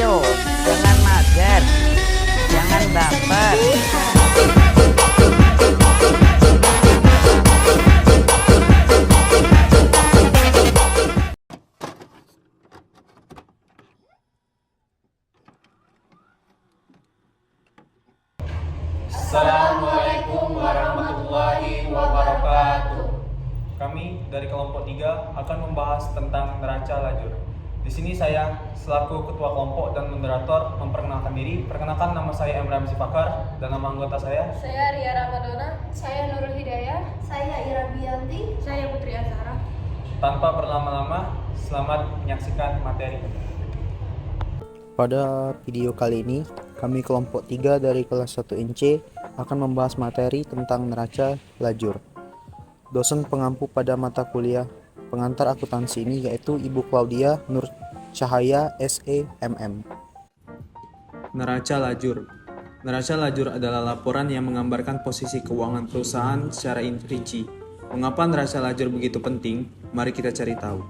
Ayo, jangan mager, jangan baper. Assalamualaikum warahmatullahi wabarakatuh. Kami dari kelompok 3 akan membahas tentang neraca lajur. Di sini saya selaku ketua kelompok dan moderator memperkenalkan diri. Perkenalkan, nama saya Emre Sifakar dan nama anggota saya. Saya Ria Ramadona. Saya Nurul Hidayah. Saya Ira Bianti. Saya Putri Azhara. Tanpa berlama-lama, selamat menyaksikan materi. Pada video kali ini, kami kelompok 3 dari kelas 1 INC akan membahas materi tentang neraca lajur. Dosen pengampu pada mata kuliah pengantar akuntansi ini yaitu Ibu Claudia Nur Cahaya SEMM. Neraca lajur. Neraca lajur adalah laporan yang menggambarkan posisi keuangan perusahaan secara rinci. Mengapa neraca lajur begitu penting? Mari kita cari tahu.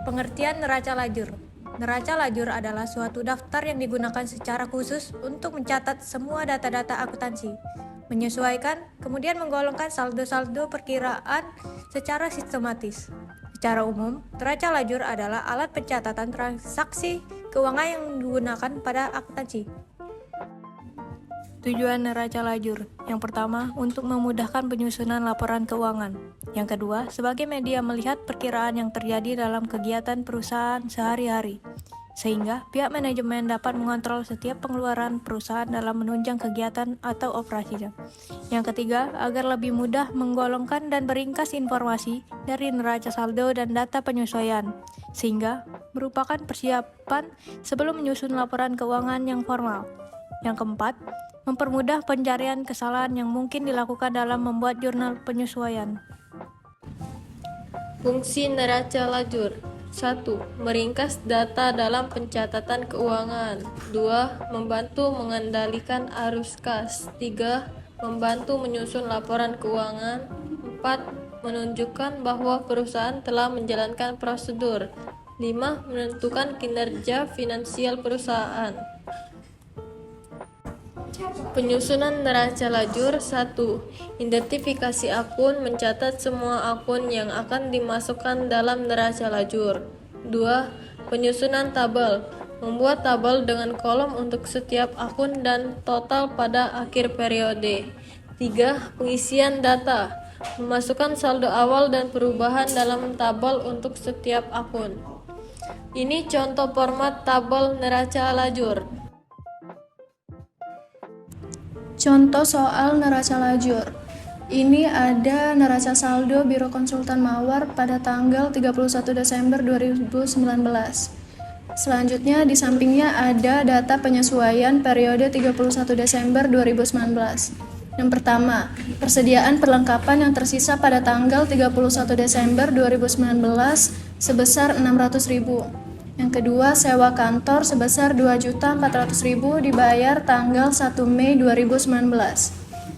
Pengertian neraca lajur. Neraca lajur adalah suatu daftar yang digunakan secara khusus untuk mencatat semua data-data akuntansi, menyesuaikan, kemudian menggolongkan saldo-saldo perkiraan secara sistematis. Secara umum, neraca lajur adalah alat pencatatan transaksi keuangan yang digunakan pada akuntansi. Tujuan neraca lajur. Yang pertama, untuk memudahkan penyusunan laporan keuangan. Yang kedua, sebagai media melihat perkiraan yang terjadi dalam kegiatan perusahaan sehari-hari, sehingga pihak manajemen dapat mengontrol setiap pengeluaran perusahaan dalam menunjang kegiatan atau operasinya. Yang ketiga, agar lebih mudah menggolongkan dan meringkas informasi dari neraca saldo dan data penyesuaian, sehingga merupakan persiapan sebelum menyusun laporan keuangan yang formal. Yang keempat, mempermudah pencarian kesalahan yang mungkin dilakukan dalam membuat jurnal penyesuaian. Fungsi neraca lajur. 1. Meringkas data dalam pencatatan keuangan. 2. Membantu mengendalikan arus kas. 3. Membantu menyusun laporan keuangan. 4. Menunjukkan bahwa perusahaan telah menjalankan prosedur. 5. Menentukan kinerja finansial perusahaan. Penyusunan neraca lajur. 1. Identifikasi akun, mencatat semua akun yang akan dimasukkan dalam neraca lajur. 2. Penyusunan tabel, membuat tabel dengan kolom untuk setiap akun dan total pada akhir periode. 3. Pengisian data, memasukkan saldo awal dan perubahan dalam tabel untuk setiap akun. Ini contoh format tabel neraca lajur. Contoh soal neraca lajur. Ini ada neraca saldo Biro Konsultan Mawar pada tanggal 31 Desember 2019. Selanjutnya di sampingnya ada data penyesuaian periode 31 Desember 2019. Yang pertama, persediaan perlengkapan yang tersisa pada tanggal 31 Desember 2019 sebesar 600.000. Yang kedua, sewa kantor sebesar 2.400.000 dibayar tanggal 1 Mei 2019.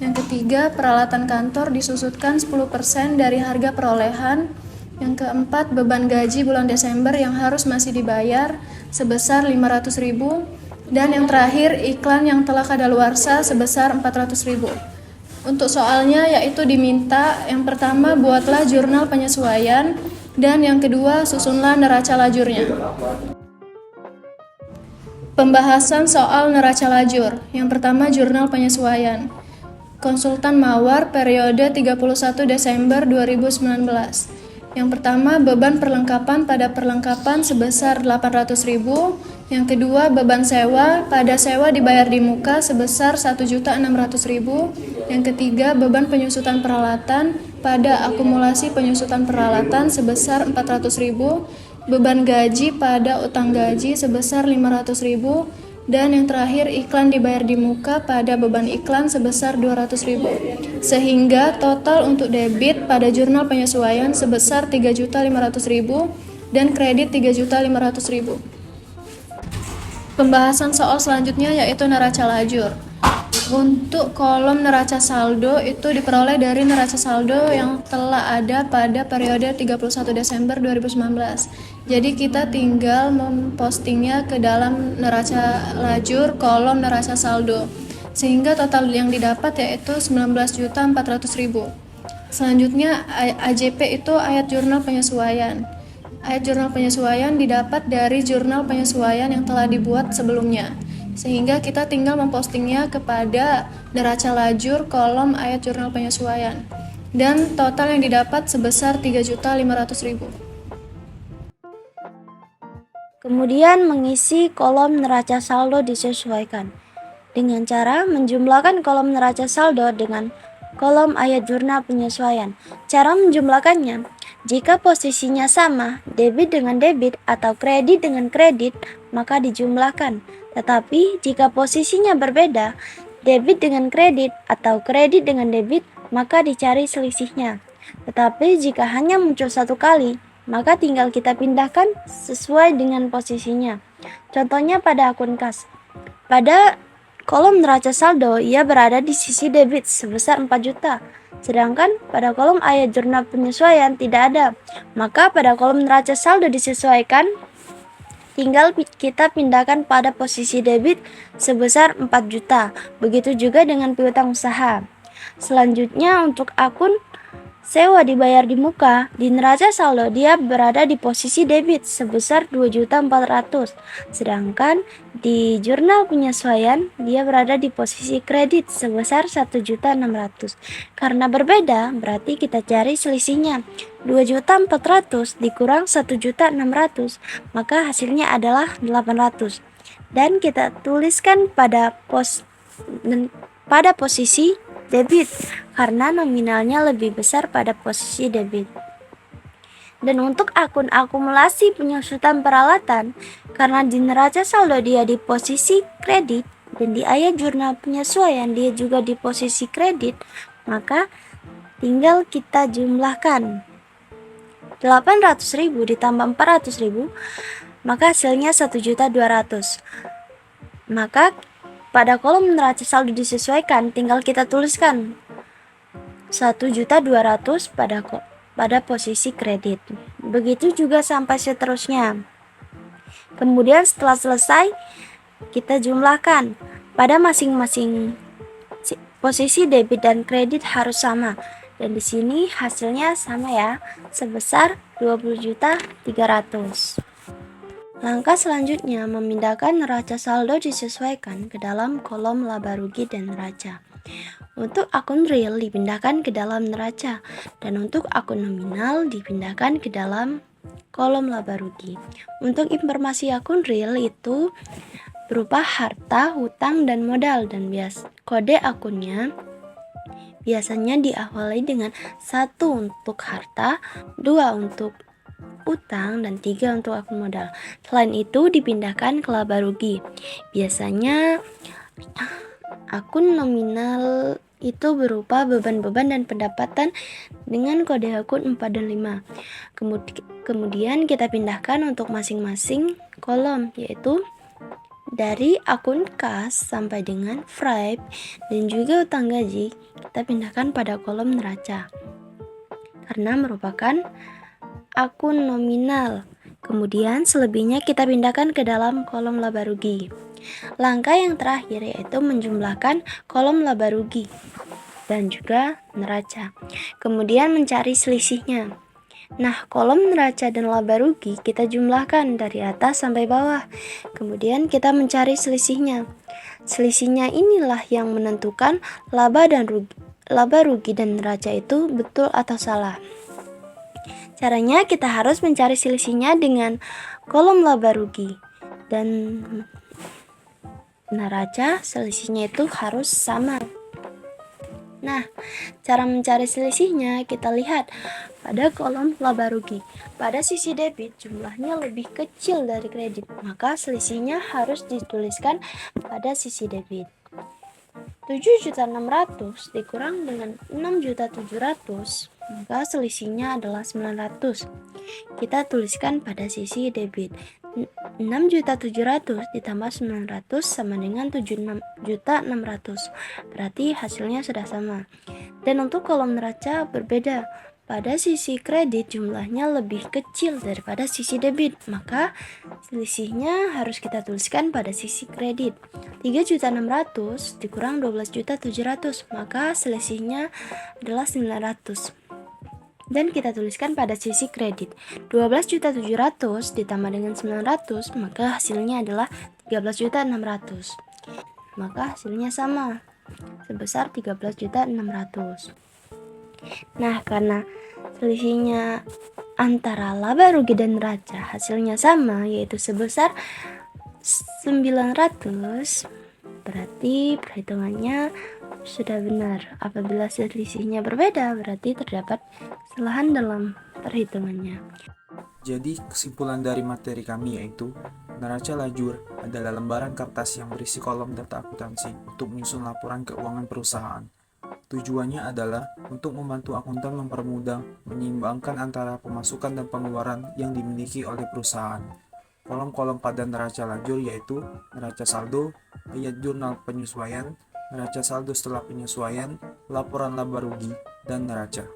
Yang ketiga, peralatan kantor disusutkan 10% dari harga perolehan. Yang keempat, beban gaji bulan Desember yang harus masih dibayar sebesar 500.000. Dan yang terakhir, iklan yang telah kadaluarsa sebesar 400.000. Untuk soalnya yaitu diminta, yang pertama buatlah jurnal penyesuaian, dan yang kedua susunlah neraca lajurnya. Pembahasan soal neraca lajur. Yang pertama, jurnal penyesuaian. Konsultan Mawar periode 31 Desember 2019. Yang pertama, beban perlengkapan pada perlengkapan sebesar 800.000. Yang kedua, beban sewa pada sewa dibayar di muka sebesar 1.600.000. Yang ketiga, beban penyusutan peralatan pada akumulasi penyusutan peralatan sebesar 400.000. Beban gaji pada utang gaji sebesar 500.000. Dan yang terakhir, iklan dibayar di muka pada beban iklan sebesar 200.000. Sehingga total untuk debit pada jurnal penyesuaian sebesar 3.500.000 dan kredit 3.500.000. Pembahasan soal selanjutnya yaitu neraca lajur. Untuk kolom neraca saldo itu diperoleh dari neraca saldo yang telah ada pada periode 31 Desember 2019. Jadi kita tinggal mempostingnya ke dalam neraca lajur kolom neraca saldo. Sehingga total yang didapat yaitu 19.400.000. Selanjutnya AJP itu ayat jurnal penyesuaian. Ayat jurnal penyesuaian didapat dari jurnal penyesuaian yang telah dibuat sebelumnya. Sehingga kita tinggal mempostingnya kepada neraca lajur kolom ayat jurnal penyesuaian. Dan total yang didapat sebesar 3.500.000. Kemudian mengisi kolom neraca saldo disesuaikan dengan cara menjumlahkan kolom neraca saldo dengan kolom ayat jurnal penyesuaian. Cara menjumlahkannya, jika posisinya sama, debit dengan debit atau kredit dengan kredit, maka dijumlahkan. Tetapi jika posisinya berbeda, debit dengan kredit atau kredit dengan debit, maka dicari selisihnya. Tetapi jika hanya muncul satu kali, maka tinggal kita pindahkan sesuai dengan posisinya. Contohnya pada akun kas. Pada kolom neraca saldo, ia berada di sisi debit sebesar 4 juta. Sedangkan pada kolom ayat jurnal penyesuaian tidak ada. Maka pada kolom neraca saldo disesuaikan, tinggal kita pindahkan pada posisi debit sebesar 4 juta. Begitu juga dengan piutang usaha. Selanjutnya untuk akun sewa dibayar di muka, di neraca saldo dia berada di posisi debit sebesar 2.400.000. Sedangkan di jurnal penyesuaian dia berada di posisi kredit sebesar 1.600.000. Karena berbeda, berarti kita cari selisihnya. 2.400.000 dikurang 1.600.000, maka hasilnya adalah 800. Dan kita tuliskan pada posisi debit karena nominalnya lebih besar pada posisi debit. Dan untuk akun akumulasi penyusutan peralatan, karena di neraca saldo dia di posisi kredit dan di ayat jurnal penyesuaian dia juga di posisi kredit, maka tinggal kita jumlahkan. 800.000 ditambah 400.000, maka hasilnya 1.200.000. Maka pada kolom neraca saldo disesuaikan, tinggal kita tuliskan 1.200.000 pada posisi kredit. Begitu juga sampai seterusnya. Kemudian setelah selesai, kita jumlahkan. Pada masing-masing posisi debit dan kredit harus sama. Dan di sini hasilnya sama ya, sebesar 20.300.000. Langkah selanjutnya memindahkan neraca saldo disesuaikan ke dalam kolom laba rugi dan neraca. Untuk akun real dipindahkan ke dalam neraca, dan untuk akun nominal dipindahkan ke dalam kolom laba rugi. Untuk informasi akun real itu berupa harta, hutang, dan modal, dan kode akunnya biasanya diawali dengan 1 untuk harta, 2 untuk utang, dan 3 untuk akun modal. Selain itu dipindahkan ke laba rugi. Biasanya akun nominal itu berupa beban-beban dan pendapatan dengan kode akun 4 dan 5. Kemudian kita pindahkan untuk masing-masing kolom, yaitu dari akun kas sampai dengan Fribe dan juga utang gaji, kita pindahkan pada kolom neraca karena merupakan akun nominal. Kemudian selebihnya kita pindahkan ke dalam kolom laba rugi. Langkah yang terakhir yaitu menjumlahkan kolom laba rugi dan juga neraca. Kemudian mencari selisihnya. Nah, kolom neraca dan laba rugi kita jumlahkan dari atas sampai bawah. Kemudian kita mencari selisihnya. Selisihnya inilah yang menentukan laba rugi dan neraca itu betul atau salah. Caranya kita harus mencari selisihnya dengan kolom laba rugi dan neraca, selisihnya itu harus sama. Nah, cara mencari selisihnya kita lihat pada kolom laba rugi. Pada sisi debit jumlahnya lebih kecil dari kredit, maka selisihnya harus dituliskan pada sisi debit. 7.600.000 dikurang dengan 6.700.000, maka selisihnya adalah 900. Kita tuliskan pada sisi debit. 6.700.000 ditambah 900 sama dengan 76.600.000. Berarti hasilnya sudah sama. Dan untuk kolom neraca berbeda. Pada sisi kredit jumlahnya lebih kecil daripada sisi debit, maka selisihnya harus kita tuliskan pada sisi kredit. 3.600.000 dikurang 12.700.000, maka selisihnya adalah 900. Dan kita tuliskan pada sisi kredit. 12.700.000 ditambah dengan 900, maka hasilnya adalah 13.600.000. Maka hasilnya sama, sebesar 13.600.000. Nah, karena selisihnya antara laba rugi dan neraca hasilnya sama, yaitu sebesar 900, berarti perhitungannya sudah benar. Apabila selisihnya berbeda, berarti terdapat kesalahan dalam perhitungannya. Jadi kesimpulan dari materi kami yaitu neraca lajur adalah lembaran kertas yang berisi kolom data akuntansi untuk menyusun laporan keuangan perusahaan. Tujuannya adalah untuk membantu akuntan mempermudah menyeimbangkan antara pemasukan dan pengeluaran yang dimiliki oleh perusahaan. Kolom-kolom pada neraca lajur yaitu neraca saldo, ayat jurnal penyesuaian, neraca saldo setelah penyesuaian, laporan laba rugi, dan neraca.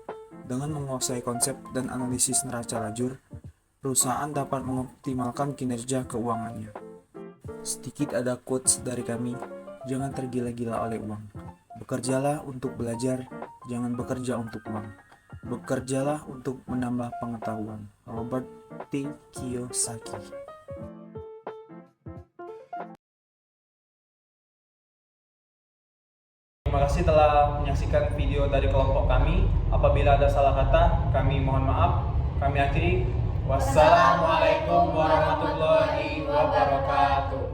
Dengan menguasai konsep dan analisis neraca lajur, perusahaan dapat mengoptimalkan kinerja keuangannya. Sedikit ada quotes dari kami, jangan tergila-gila oleh uang. Bekerjalah untuk belajar, jangan bekerja untuk uang. Bekerjalah untuk menambah pengetahuan. Robert T. Kiyosaki. Terima kasih telah menyaksikan video dari kelompok kami. Apabila ada salah kata, kami mohon maaf. Kami akhiri. Wassalamualaikum warahmatullahi wabarakatuh.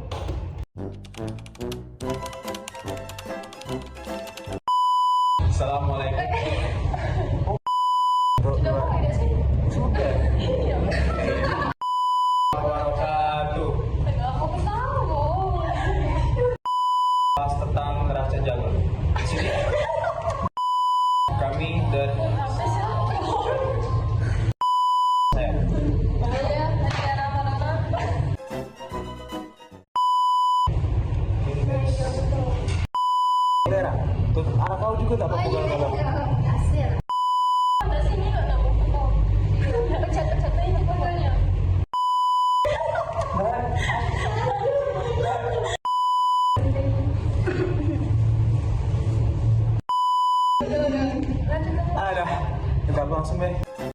Assalamualaikum. Wabarakatuh. Bahas tentang neraca jalur. Di sini kami dari anak kau juga tak apa-apa. Ada, kita langsung deh.